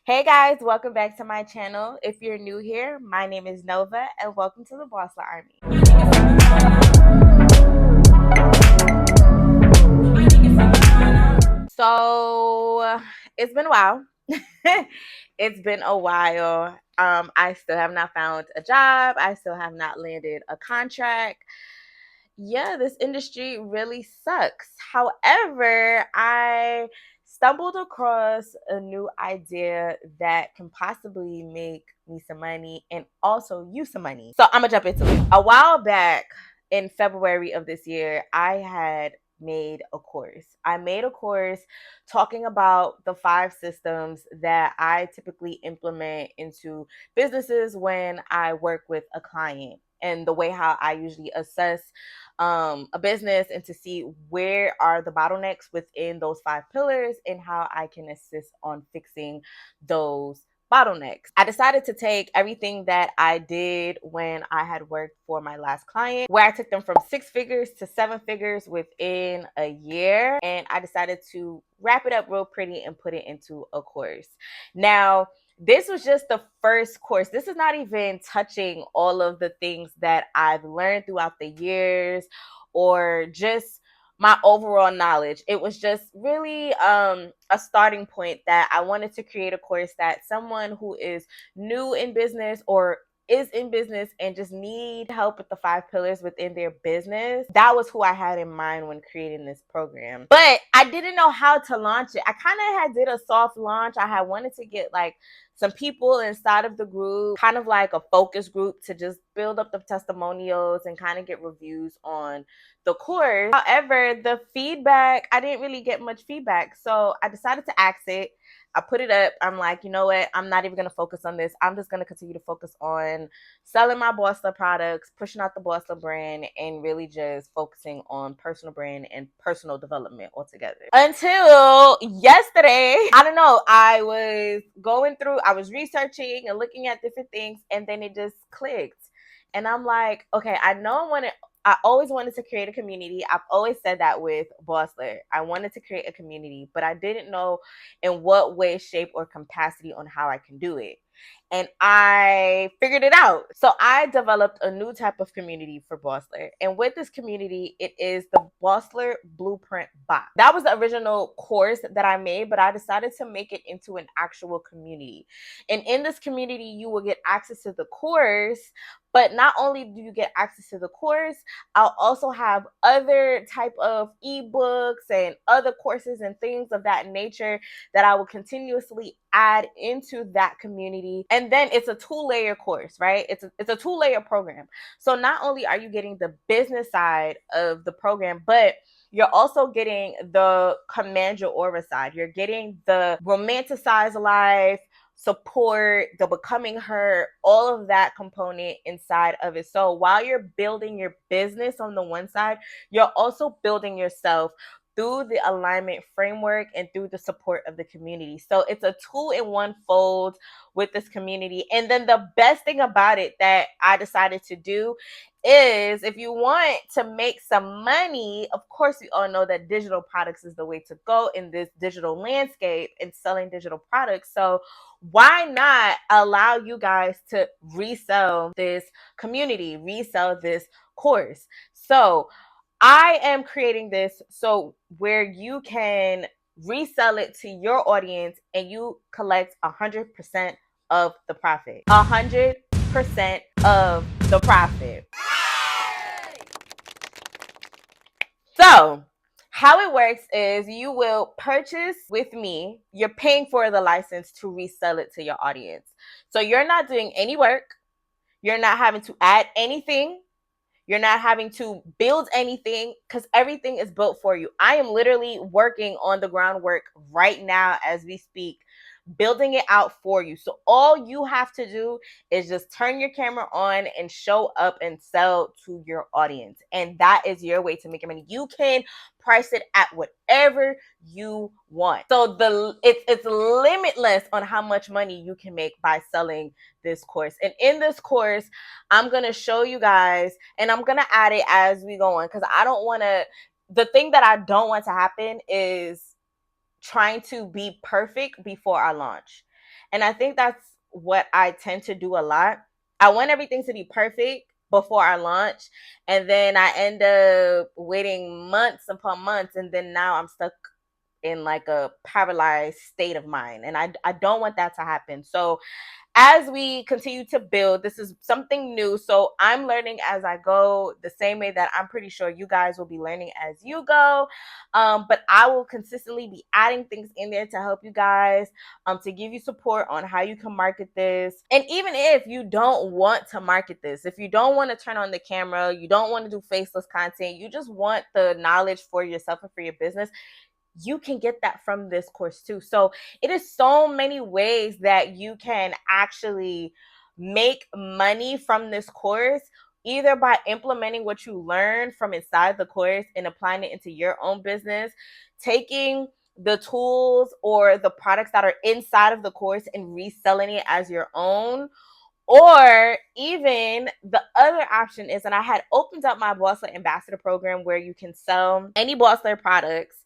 Hey guys, welcome back to my channel. If you're new here, my name is Nova and welcome to the Bosstler Army. So it's been a while. It's been a while. I still have not found a job. I still have not landed a contract. Yeah, this industry really sucks. However, I stumbled across a new idea that can possibly make me some money and also you some money. So I'm gonna jump into it. A while back in February of this year, I had made a course. I made a course talking about the 5 systems that I typically implement into businesses when I work with a client, and the way how I usually assess a business and to see where are the bottlenecks within those 5 pillars and how I can assist on fixing those bottlenecks. I decided to take everything that I did when I had worked for my last client, where I took them from 6 figures to 7 figures within a year, and I decided to wrap it up real pretty and put it into a course. Now, this was just the first course. This is not even touching all of the things that I've learned throughout the years or just my overall knowledge. It was just really a starting point that I wanted to create a course that someone who is new in business or is in business and just need help with the 5 pillars within their business. That was who I had in mind when creating this program. But I didn't know how to launch it. I kind of had did a soft launch. I had wanted to get like some people inside of the group, kind of like a focus group, to just build up the testimonials and kind of get reviews on the course. However, the feedback, I didn't really get much feedback. So I decided to ask it. I put it up. I'm like, you know what? I'm not even going to focus on this. I'm just going to continue to focus on selling my Bosstler products, pushing out the Bosstler brand, and really just focusing on personal brand and personal development altogether. Until yesterday, I don't know, I was going through, I was researching and looking at different things, and then it just clicked. And I'm like, okay, I always wanted to create a community. I've always said that with Bosstler. I wanted to create a community, but I didn't know in what way, shape, or capacity on how I can do it. And I figured it out. So I developed a new type of community for Bosstler. And with this community, it is the Bosstler Blueprint Box. That was the original course that I made, but I decided to make it into an actual community. And in this community, you will get access to the course. But not only do you get access to the course, I'll also have other type of ebooks and other courses and things of that nature that I will continuously add into that community. And then it's a 2-layer course, right? It's a 2-layer program. So not only are you getting the business side of the program, but you're also getting the command your aura side. You're getting the romanticized life, support, the becoming her, all of that component inside of it. So while you're building your business on the one side, you're also building yourself through the alignment framework and through the support of the community. So it's a 2-in-1 fold with this community. And then the best thing about it that I decided to do is, if you want to make some money, of course, we all know that digital products is the way to go in this digital landscape and selling digital products. So why not allow you guys to resell this community, resell this course? So I am creating this so where you can resell it to your audience and you collect 100% of the profit. 100% of the profit. So how it works is you will purchase with me. You're paying for the license to resell it to your audience. So you're not doing any work. You're not having to add anything. You're not having to build anything because everything is built for you. I am literally working on the groundwork right now as we speak, building it out for you. So all you have to do is just turn your camera on and show up and sell to your audience. And that is your way to make your money. You can price it at whatever you want. So it's limitless on how much money you can make by selling this course. And in this course, I'm going to show you guys, and I'm going to add it as we go on, because the thing that I don't want to happen is trying to be perfect before I launch. And I think that's what I tend to do a lot. I want everything to be perfect before I launch, and then I end up waiting months upon months, and then now I'm stuck in like a paralyzed state of mind, and I don't want that to happen. So as we continue to build, this is something new. So I'm learning as I go, the same way that I'm pretty sure you guys will be learning as you go. But I will consistently be adding things in there to help you guys, to give you support on how you can market this. And even if you don't want to market this, if you don't want to turn on the camera, you don't want to do faceless content, you just want the knowledge for yourself and for your business, you can get that from this course too. So it is so many ways that you can actually make money from this course, either by implementing what you learn from inside the course and applying it into your own business, taking the tools or the products that are inside of the course and reselling it as your own. Or even the other option is, and I had opened up my Bosstler Ambassador program where you can sell any Bosstler products,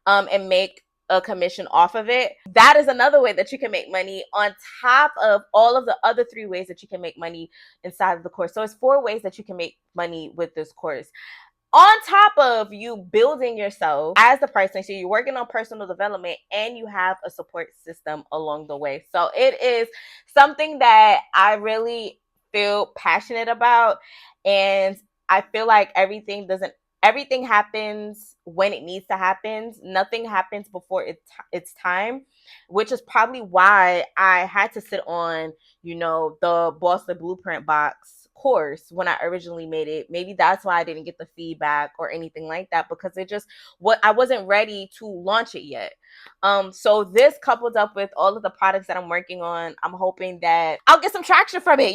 and make a commission off of it. That is another way that you can make money on top of all of the other 3 ways that you can make money inside of the course. So it's 4 ways that you can make money with this course, on top of you building yourself as the person. So you're working on personal development and you have a support system along the way. So it is something that I really feel passionate about, and I feel like everything happens when it needs to happen. Nothing happens before it's time, which is probably why I had to sit on, the Bosstler Blueprint Box course when I originally made it. Maybe that's why I didn't get the feedback or anything like that, because I wasn't ready to launch it yet. So this, coupled up with all of the products that I'm working on, I'm hoping that I'll get some traction from it,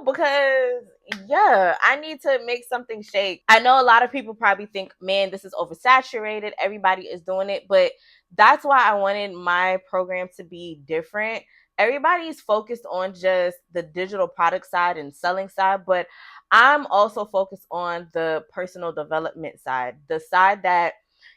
because yeah, I need to make something shake. I know a lot of people probably think, man, this is oversaturated, everybody is doing it, but that's why I wanted my program to be different. Everybody's focused on just the digital product side and selling side, but I'm also focused on the personal development side, the side that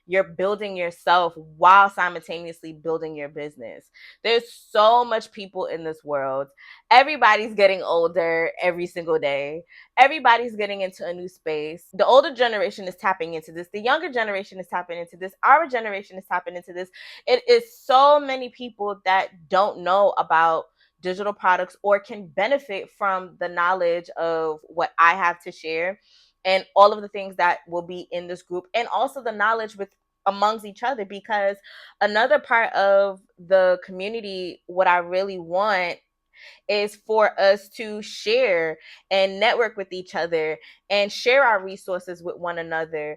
you're building yourself while simultaneously building your business. There's so much people in this world. Everybody's getting older every single day. Everybody's getting into a new space. The older generation is tapping into this. The younger generation is tapping into this. Our generation is tapping into this. It is so many people that don't know about digital products or can benefit from the knowledge of what I have to share, and all of the things that will be in this group, and also the knowledge with amongst each other. Because another part of the community, what I really want is for us to share and network with each other and share our resources with one another.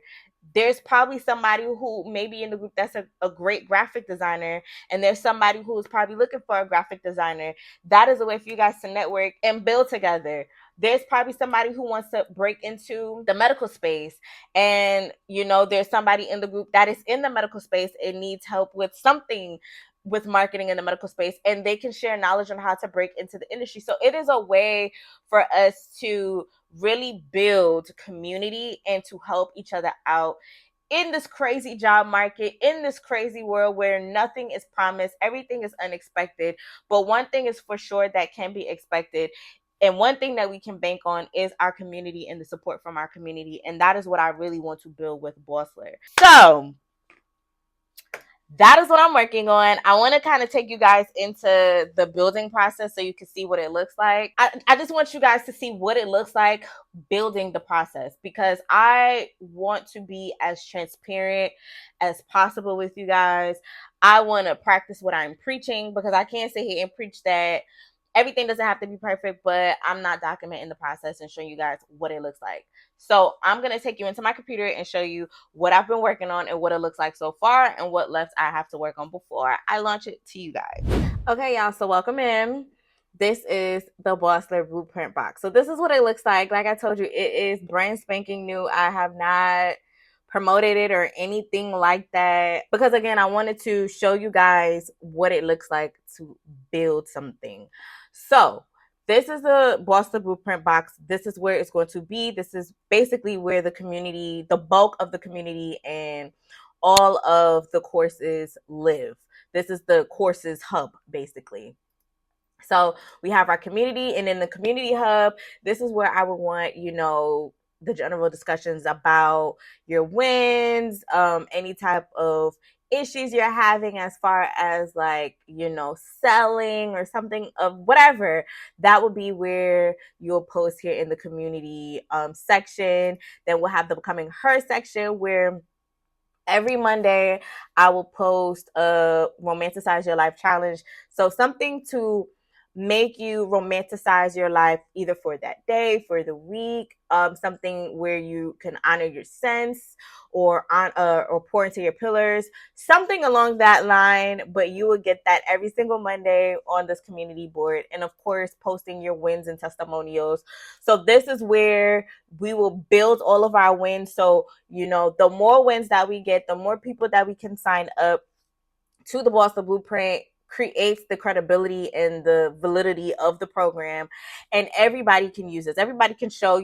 There's probably somebody who may be in the group that's a great graphic designer, and there's somebody who's probably looking for a graphic designer. That is a way for you guys to network and build together. There's probably somebody who wants to break into the medical space, and there's somebody in the group that is in the medical space and needs help with something with marketing in the medical space, and they can share knowledge on how to break into the industry. So it is a way for us to really build community and to help each other out in this crazy job market, in this crazy world where nothing is promised, everything is unexpected. But one thing is for sure that can be expected, and one thing that we can bank on, is our community and the support from our community. And that is what I really want to build with Bosstler. So that is what I'm working on. I want to kind of take you guys into the building process so you can see what it looks like. I just want you guys to see what it looks like building the process, because I want to be as transparent as possible with you guys. I want to practice what I'm preaching, because I can't sit here and preach that everything doesn't have to be perfect, but I'm not documenting the process and showing you guys what it looks like. So I'm going to take you into my computer and show you what I've been working on and what it looks like so far, and what left I have to work on before I launch it to you guys. Okay, y'all, so welcome in. This is the Bosstler Blueprint Box. So this is what it looks like. Like I told you, it is brand spanking new. I have not promoted it or anything like that, because again, I wanted to show you guys what it looks like to build something. So this is the Bosstler Blueprint Box. This is where it's going to be. This is basically where the community, the bulk of the community, and all of the courses live. This is the courses hub, basically. So we have our community, and in the community hub, this is where I would want, the general discussions about your wins, any type of issues you're having as far as like, selling or something of whatever. That would be where you'll post here in the community section. Then we'll have the Becoming Her section where every Monday I will post a romanticize your life challenge. So something to make you romanticize your life either for that day, for the week, something where you can honor your sense or pour into your pillars, something along that line. But you will get that every single Monday on this community board, and of course posting your wins and testimonials. So this is where we will build all of our wins. So, the more wins that we get, the more people that we can sign up to the Bosstler Blueprint creates the credibility and the validity of the program, and everybody can use this. Everybody can show,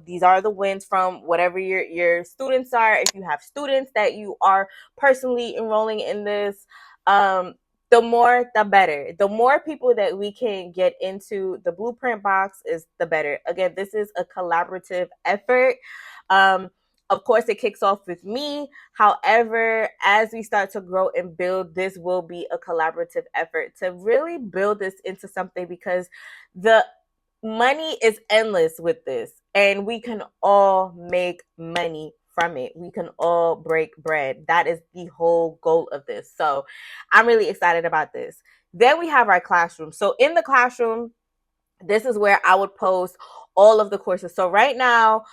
these are the wins from whatever your students are. If you have students that you are personally enrolling in this, the more the better. The more people that we can get into the Blueprint Box is the better. Again, this is a collaborative effort. Of course, it kicks off with me. However, as we start to grow and build, this will be a collaborative effort to really build this into something, because the money is endless with this, and we can all make money from it. We can all break bread. That is the whole goal of this. So I'm really excited about this. Then we have our classroom. So in the classroom, this is where I would post all of the courses. So right now,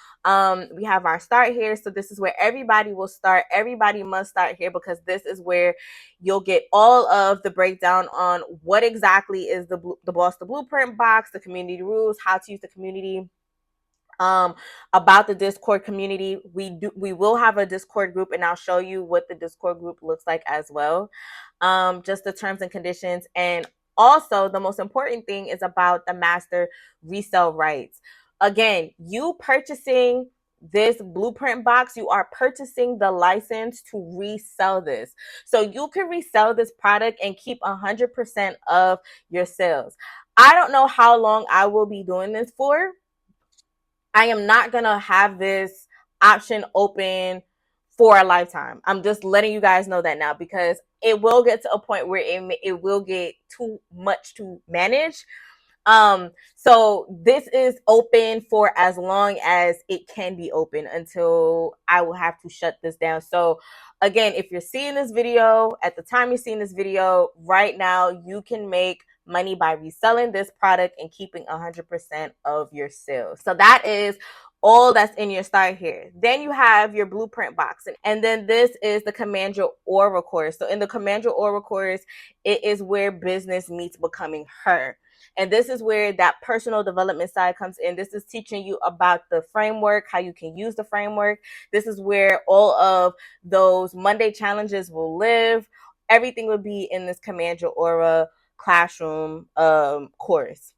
we have our start here. So this is where everybody will start. Everybody must start here, because this is where you'll get all of the breakdown on what exactly is the Bosstler Blueprint Box, the community rules, how to use the community, about the Discord community. We will have a Discord group, and I'll show you what the Discord group looks like as well. Just the terms and conditions. And also, the most important thing is about the master resale rights. Again, you purchasing this Blueprint Box, you are purchasing the license to resell this. So you can resell this product and keep 100% of your sales. I don't know how long I will be doing this for. I am not going to have this option open for a lifetime. I'm just letting you guys know that now, because it will get to a point where it will get too much to manage. So this is open for as long as it can be open until I will have to shut this down. So again, if you're seeing this video, at the time you're seeing this video right now, you can make money by reselling this product and keeping 100% of your sales. So that is all that's in your start here. Then you have your Blueprint Box, and then this is the Command Your Aura course. So in the Command Your Aura course, it is where business meets becoming her. And this is where that personal development side comes in. This is teaching you about the framework, how you can use the framework. This is where all of those Monday challenges will live. Everything will be in this Command Your Aura classroom course.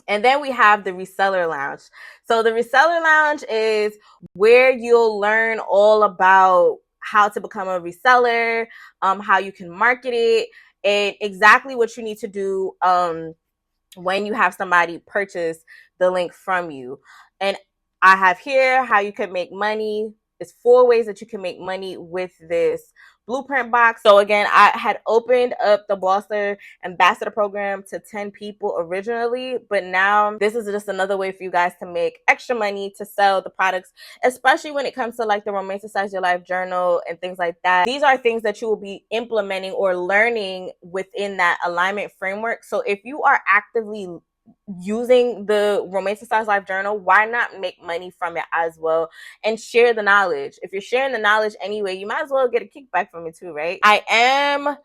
And then we have the Reseller Lounge. So the Reseller Lounge is where you'll learn all about how to become a reseller, how you can market it, and exactly what you need to do when you have somebody purchase the link from you. And I have here how you can make money. It's 4 ways that you can make money with this Blueprint Box. So again, I had opened up the Bosstler Ambassador Program to 10 people originally, but now this is just another way for you guys to make extra money to sell the products, especially when it comes to like the Romanticize Your Life journal and things like that. These are things that you will be implementing or learning within that alignment framework. So if you are actively using the Romanticize Life journal, why not make money from it as well and share the knowledge? If you're sharing the knowledge anyway, you might as well get a kickback from it too, right? I am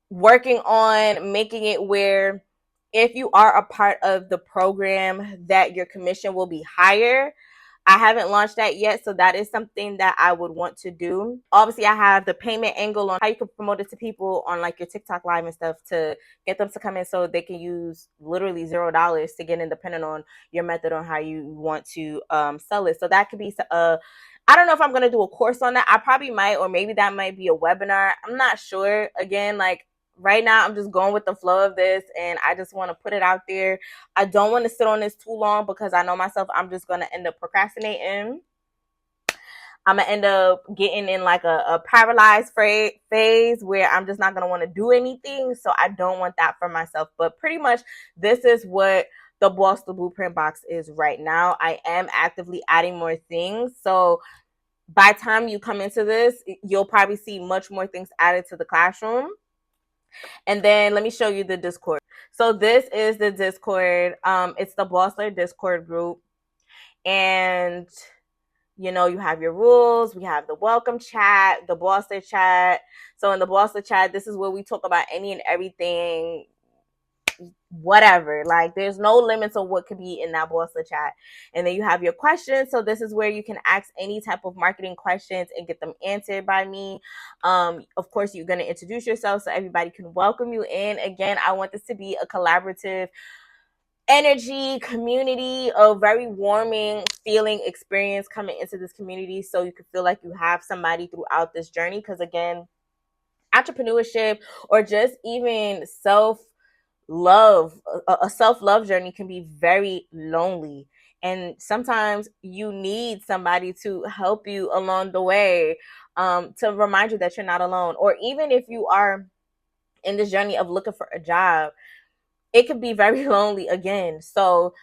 working on making it where if you are a part of the program that your commission will be higher. I haven't launched that yet, so that is something that I would want to do. Obviously, I have the payment angle on how you can promote it to people on like your TikTok live and stuff to get them to come in so they can use literally $0 to get in, depending on your method on how you want to sell it. So that could be I don't know if I'm going to do a course on that. I probably might, or maybe that might be a webinar. I'm not sure. Again, like right now I'm just going with the flow of this, and I just want to put it out there. I don't want to sit on this too long because I know myself, I'm just going to end up procrastinating. I'm gonna end up getting in like a paralyzed phase where I'm just not gonna want to do anything. So I don't want that for myself. But pretty much this is what the Bosstler Blueprint Box is right now. I am actively adding more things. So by the time you come into this, you'll probably see much more things added to the classroom. And then let me show you the Discord. So this is the Discord. It's the Bosstler Discord group. And you know, you have your rules. We have the welcome chat, the Bosstler chat. So in the Bosstler chat, this is where we talk about any and everything, whatever. Like there's no limits of what could be in that Bosstler chat. And then you have your questions. So this is where you can ask any type of marketing questions and get them answered by me. Of course, you're going to introduce yourself so everybody can welcome you in. Again, I want this to be a collaborative energy community, a very warming feeling experience coming into this community, so you can feel like you have somebody throughout this journey. Because again, entrepreneurship or just even self-love, a self-love journey can be very lonely, and sometimes you need somebody to help you along the way, to remind you that you're not alone. Or even if you are in this journey of looking for a job, it could be very lonely again. So,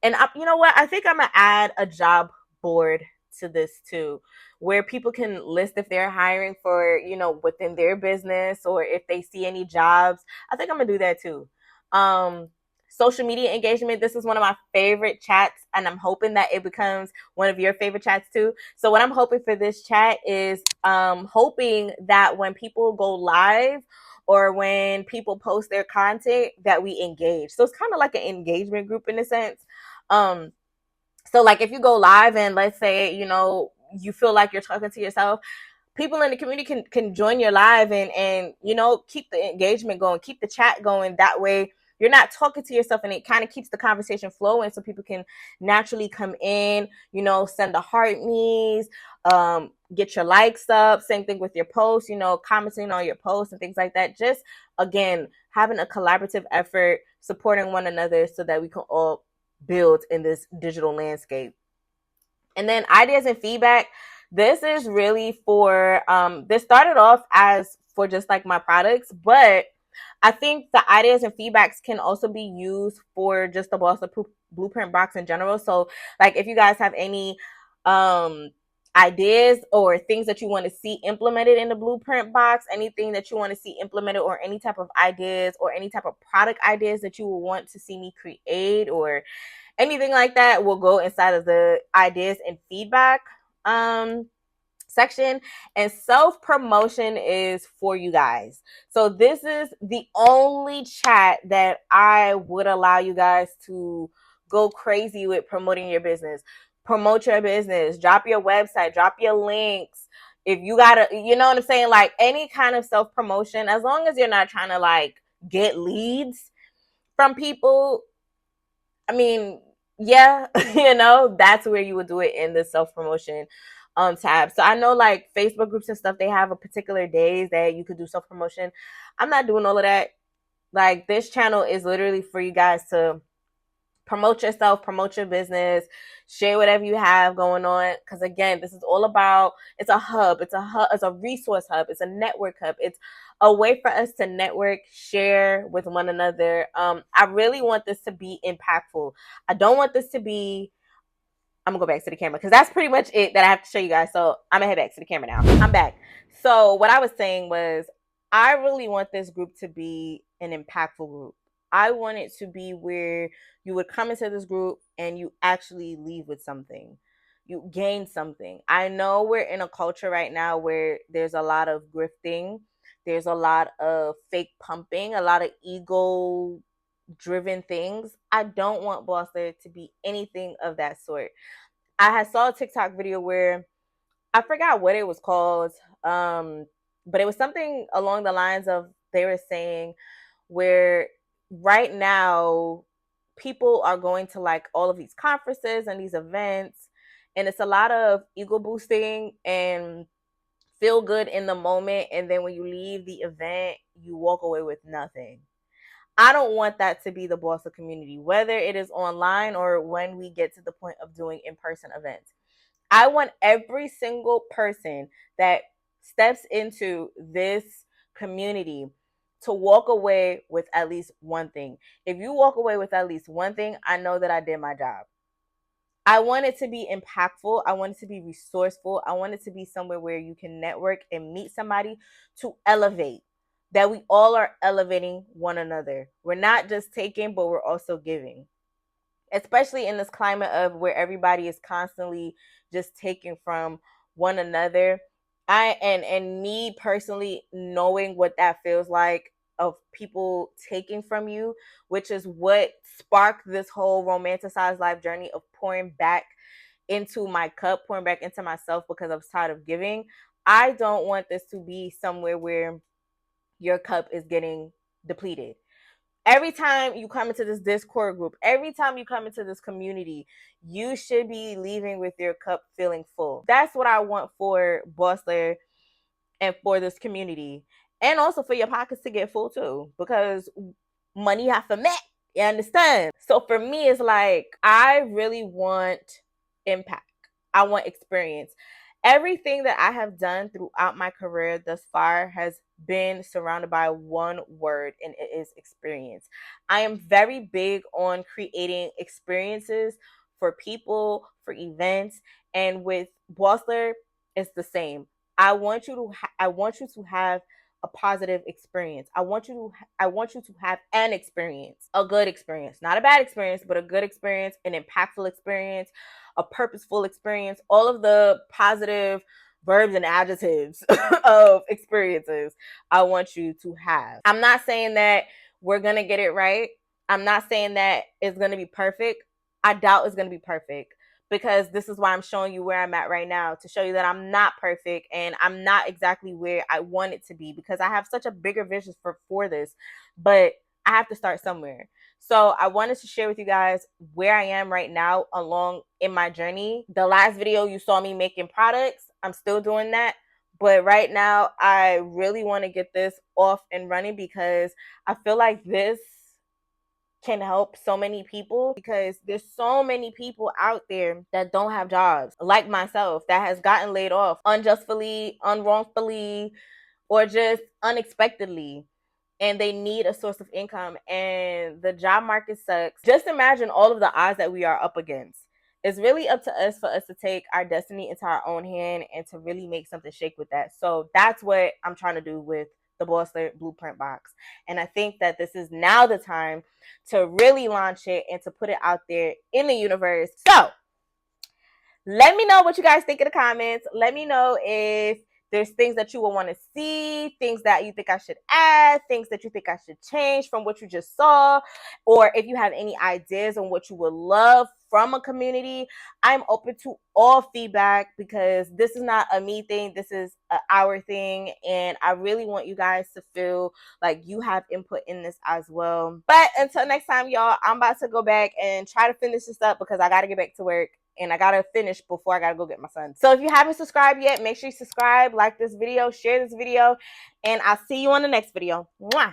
and you know what? I think I'm gonna add a job board to this too, where people can list if they're hiring for, you know, within their business, or if they see any jobs. I think I'm gonna do that too. Um, Social media engagement. This is one of my favorite chats, and I'm hoping that it becomes one of your favorite chats too. So what I'm hoping for this chat is hoping that when people go live or when people post their content, that we engage. So it's kind of like an engagement group in a sense. Um, so like if you go live and let's say, you know, you feel like you're talking to yourself, people in the community can join your live and you know, keep the engagement going, keep the chat going. That way you're not talking to yourself, and it kind of keeps the conversation flowing so people can naturally come in, you know, send the heart me's, get your likes up. Same thing with your posts, you know, commenting on your posts and things like that. Just again, having a collaborative effort, supporting one another so that we can all build in this digital landscape. And then ideas and feedback. This is really for this started off as for just like my products, but I think the ideas and feedbacks can also be used for just the Bosstler Blueprint Box in general. So like if you guys have any um ideas or things that you want to see implemented in the blueprint box, anything that you want to see implemented, or any type of ideas or any type of product ideas that you will want to see me create, or anything like that, will go inside of the ideas and feedback section. And self promotion is for you guys. So this is the only chat that I would allow you guys to go crazy with promoting your business. Promote your business, drop your website, drop your links. If you gotta, you know what I'm saying? Like any kind of self promotion, as long as you're not trying to like get leads from people, I mean, yeah, you know, that's where you would do it in the self promotion tab. So I know like Facebook groups and stuff, they have a particular days that you could do self promotion. I'm not doing all of that. Like this channel is literally for you guys to promote yourself, promote your business, share whatever you have going on. Because again, this is all about, it's a hub, it's a resource hub, it's a network hub, it's a way for us to network, share with one another. I really want this to be impactful. I don't want this to be, I'm gonna go back to the camera because that's pretty much it that I have to show you guys. So I'm gonna head back to the camera now. I'm back. So what I was saying was, I really want this group to be an impactful group. I want it to be where you would come into this group and you actually leave with something. You gain something. I know we're in a culture right now where there's a lot of grifting, there's a lot of fake pumping, a lot of ego driven things. I don't want Bosstler to be anything of that sort. I had saw a TikTok video where I forgot what it was called, but it was something along the lines of, they were saying where right now people are going to like all of these conferences and these events, and it's a lot of ego boosting and feel good in the moment, and then when you leave the event, you walk away with nothing. I don't want that to be the Bosstler community, whether it is online or when we get to the point of doing in-person events. I want every single person that steps into this community to walk away with at least one thing. If you walk away with at least one thing, I know that I did my job. I want it to be impactful. I want it to be resourceful. I want it to be somewhere where you can network and meet somebody to elevate. That we all are elevating one another. We're not just taking, but we're also giving. Especially in this climate of where everybody is constantly just taking from one another. And me personally knowing what that feels like of people taking from you, which is what sparked this whole romanticized life journey of pouring back into my cup, pouring back into myself because I was tired of giving. I don't want this to be somewhere where your cup is getting depleted. Every time you come into this Discord group, every time you come into this community, you should be leaving with your cup feeling full. That's what I want for Bosstler and for this community. And also for your pockets to get full too, because money have to met. You understand? So for me, it's like I really want impact. I want experience. Everything that I have done throughout my career thus far has been surrounded by one word, and it is experience. I am very big on creating experiences for people, for events, and with Bosstler, it's the same. I want you to have a positive experience. I want you to have an experience, a good experience, not a bad experience, but a good experience, an impactful experience, a purposeful experience, all of the positive verbs and adjectives of experiences I want you to have. I'm not saying that we're going to get it right. I'm not saying that it's going to be perfect. I doubt it's going to be perfect, because this is why I'm showing you where I'm at right now, to show you that I'm not perfect and I'm not exactly where I want it to be, because I have such a bigger vision for this, but I have to start somewhere. So I wanted to share with you guys where I am right now along in my journey. The last video you saw me making products, I'm still doing that. But right now, I really want to get this off and running, because I feel like this can help so many people, because there's so many people out there that don't have jobs, like myself, that has gotten laid off unjustly, unwrongfully, or just unexpectedly, and they need a source of income, and the job market sucks. Just imagine all of the odds that we are up against. It's really up to us for us to take our destiny into our own hand and to really make something shake with that. So that's what I'm trying to do with the Bosstler Blueprint Box. And I think that this is now the time to really launch it and to put it out there in the universe. So let me know what you guys think in the comments. Let me know if there's things that you will want to see, things that you think I should add, things that you think I should change from what you just saw, or if you have any ideas on what you would love from a community. I'm open to all feedback, because this is not a me thing. This is our thing. And I really want you guys to feel like you have input in this as well. But until next time, y'all, I'm about to go back and try to finish this up, because I got to get back to work. And I gotta finish before I gotta go get my son. So if you haven't subscribed yet, make sure you subscribe, like this video, share this video, and I'll see you on the next video. Mwah!